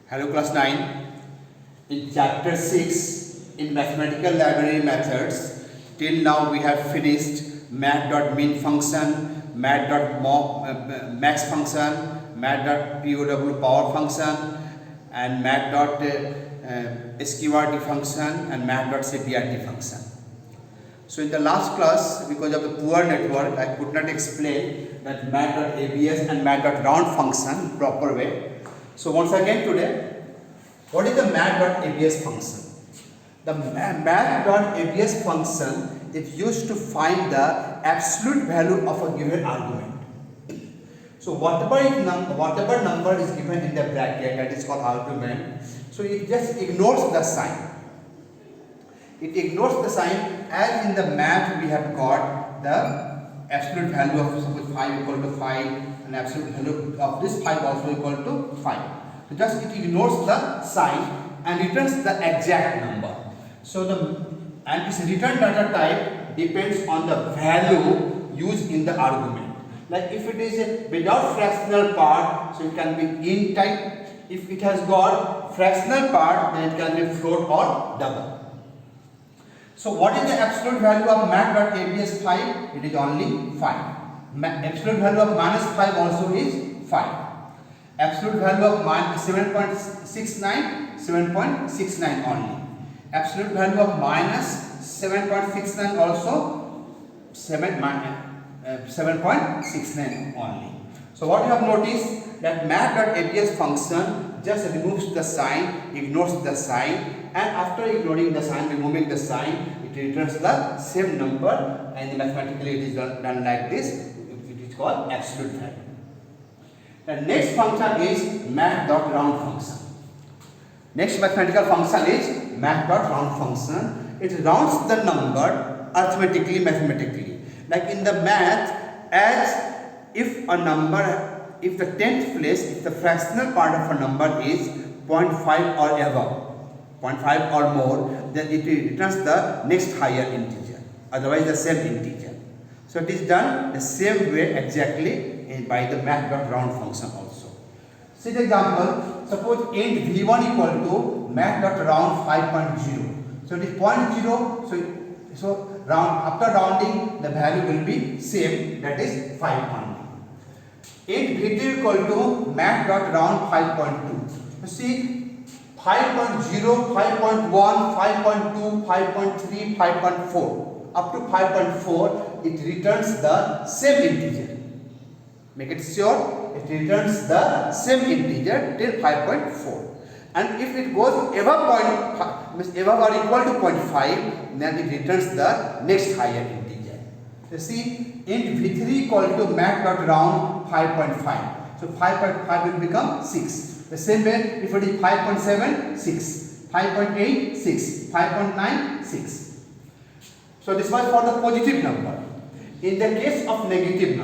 Hello class 9. In chapter 6 in mathematical library methods, till now we have finished math.min function, math.max function, math.pow power function and math.sqrt function and math.cprt function. So in the last class, because of the poor network, I could not explain that math.abs and math.round function proper way. So once again today, what is the math.abs function? The math.abs function is used to find the absolute value of a given argument. So whatever number is given in the bracket, that is called argument. So it just ignores the sign. It ignores the sign, as in the math we have got the absolute value of suppose 5 equal to 5 and absolute value of this 5 also equal to 5. So just it ignores the sign and returns the exact number. So and this return data type depends on the value used in the argument. Like if it is without fractional part, so it can be int type. If it has got fractional part, then it can be float or double. So what is the absolute value of math.abs 5? It is only 5. Absolute value of minus 5 also is 5. Absolute value of 7.69, 7.69 only. Absolute value of minus 7.69 also 7.69 only. So what you have noticed, that math.abs function just removes the sign, ignores the sign, and after ignoring the sign, removing the sign, it returns the same number, and mathematically it is done like this. It is called absolute value. The next function is math.round function. Next mathematical function is math.round function. It rounds the number arithmetically, mathematically. Like in the math, as if a number, if the 10th place, if the fractional part of a number is 0.5 or above, 0.5 or more, then it returns the next higher integer, otherwise the same integer. So it is done the same way exactly by the math.round function also. See the example, suppose int v1 equal to math.round 5.0. So it is 0.0, so round, after rounding the value will be same, that is 5 only. Int v2 equal to math.round 5.2. You see 5.0, 5.1, 5.2, 5.3, 5.4. Up to 5.4, it returns the same integer. Make it sure it returns the same integer till 5.4. And if it goes above above or equal to 0.5, then it returns the next higher integer. You see, int v3 equal to math.round 5.5. So 5.5 will become 6. The same way, if it is 5.7, 6, 5.8, 6, 5.9, 6. So this was for the positive number. In the case of negative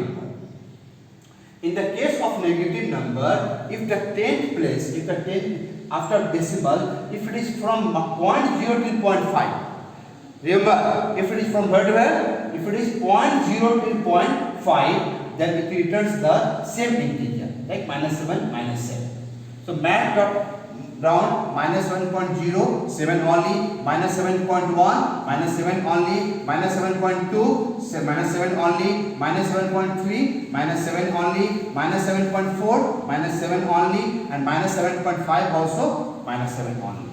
number, if the 10th place, if the 10th after decimal, if it is from 0.0 to 0.5, remember, if it is from where to where? If it is 0.0 to 0.5, then it returns the same integer, like -7, -7. So math.round -1.0, 7 only, -7.1, -7 only, -7.2, -7 only, -7.3, -7 only, -7.4, -7 only, and -7.5 also -7 only.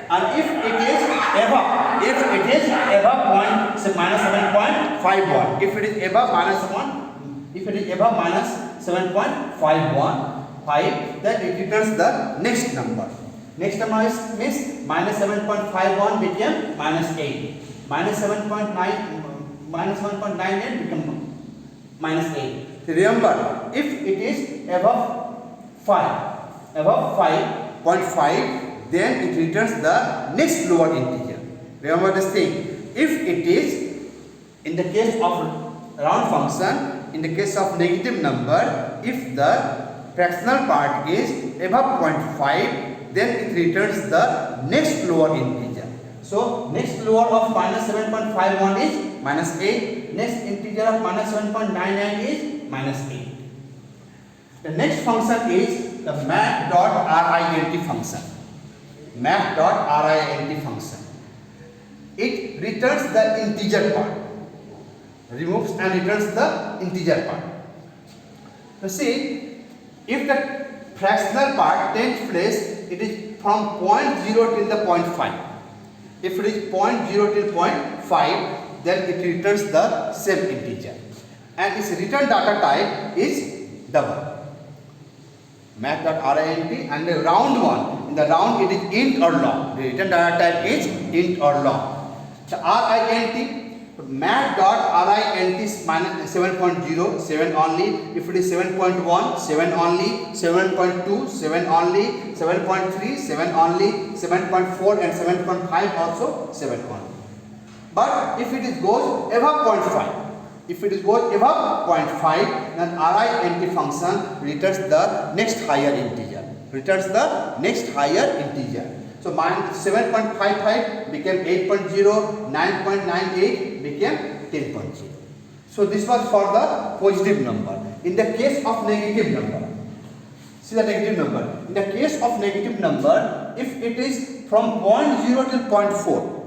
And if it is above -7.51, if it is above -7.51, then it returns the next number. Next number is -7.51 became -8. -7.98 become -8. Remember, if it is above 5.5, then it returns the next lower integer. Remember this thing. If it is, in the case of round function, in the case of negative number, if the fractional part is above 0.5, then it returns the next lower integer. So next lower of -7.51 is -8. Next integer of -7.99 is -8. The next function is the math.rint function. Math.rint function. It returns the integer part. Removes and returns the integer part. So see, if the fractional part takes place, it is from 0.0 till the 0.5. If it is 0.0 till 0.5, then it returns the same integer. And its return data type is double. Math.rint, and the round one. In the round it is int or long. The return data type is int or long. The rint, math.rint is minus 7.0, 7 only. If it is 7.1, 7 only. 7.2, 7 only. 7.3, 7 only. 7.4 and 7.5 also 7 only. But if it goes above 0.5, if it goes above 0.5, then rint function returns the next higher integer. Returns the next higher integer. So 7.55 became 8.0, 9.98 became 10.0. So this was for the positive number. In the case of negative number, see the negative number. In the case of negative number, if it is from 0.0 till 0.4,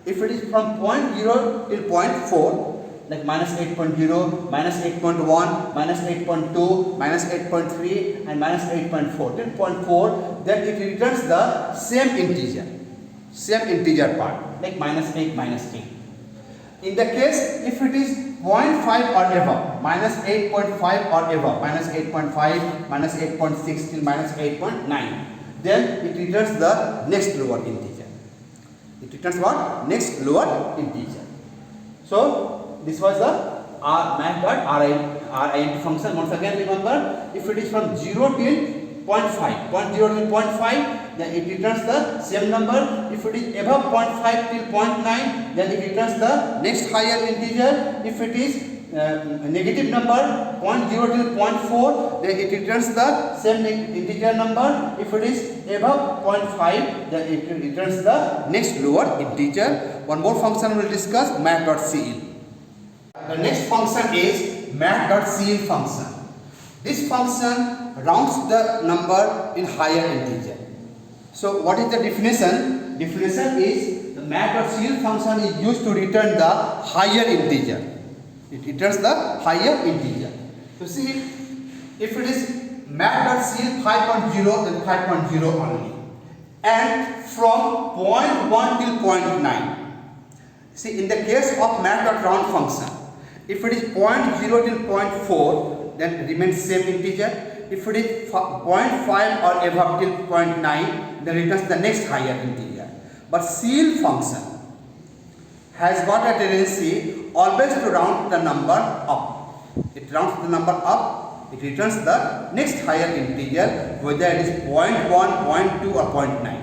if it is from 0.0 till 0.4, like minus 8.0, minus 8.1, minus 8.2, minus 8.3 and minus 8.4 till 0.4, then it returns the same integer part, like minus 8, minus 8. In the case if it is 0.5 or above, minus 8.5 or above, minus 8.5, minus 8.6 till minus 8.9, then it returns the next lower integer. It returns what? Next lower integer. So this was the math.rint function. Once again remember, if it is from 0 till 0.5, 0.0 till 0.5, then it returns the same number. If it is above 0.5 till 0.9, then it returns the next higher integer. If it is negative number 0.0 till 0.4, then it returns the same integer number. If it is above 0.5, then it returns the next lower integer. One more function we will discuss, math.cin. The next function is math.cin function. This function rounds the number in higher integer. So what is the definition? Definition is the math.cin function is used to return the higher integer. It returns the higher integer. So see, if it is math.cin 5.0, then 5.0 only. And from 0.1 till 0.9. See, in the case of math.round function, if it is 0.0 till 0.4, then remains same integer. If it is 0.5 or above till 0.9, then returns the next higher integer. But cin function has got a tendency always to round the number up. It rounds the number up, it returns the next higher integer, whether it is 0.1, 0.2 or 0.9.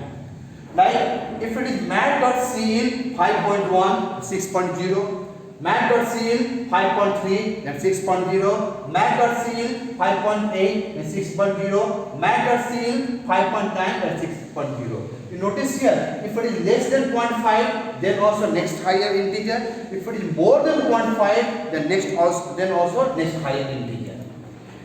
Like if it is math.cin 5.1, 6.0, math.cin 5.3, then 6.0, math.cin 5.8, then 6.0, math.cin 5.9, then 6.0. You notice here, if it is less than 0.5, then also next higher integer. If it is more than 0.5, then also next higher integer.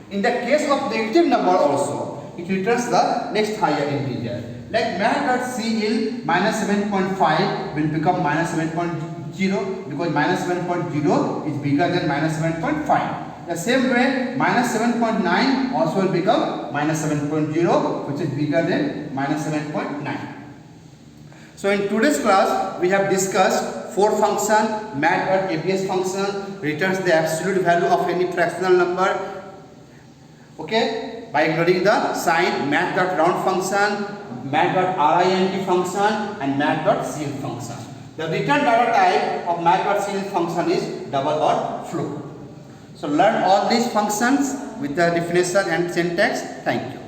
In the case of negative number also, it returns the next higher integer. Like math.cin minus 7.5 will become minus 7.0 because minus 7.0 is bigger than minus 7.5. The same way, minus 7.9 also will become minus 7.0, which is bigger than minus 7.9. So in today's class, we have discussed four functions. Math.abs function returns the absolute value of any fractional number, okay, by ignoring the sign. Math.round function, math.rint function, and math.cin function. The return data type of math.cin function is double or float. So learn all these functions with the definition and syntax. Thank you.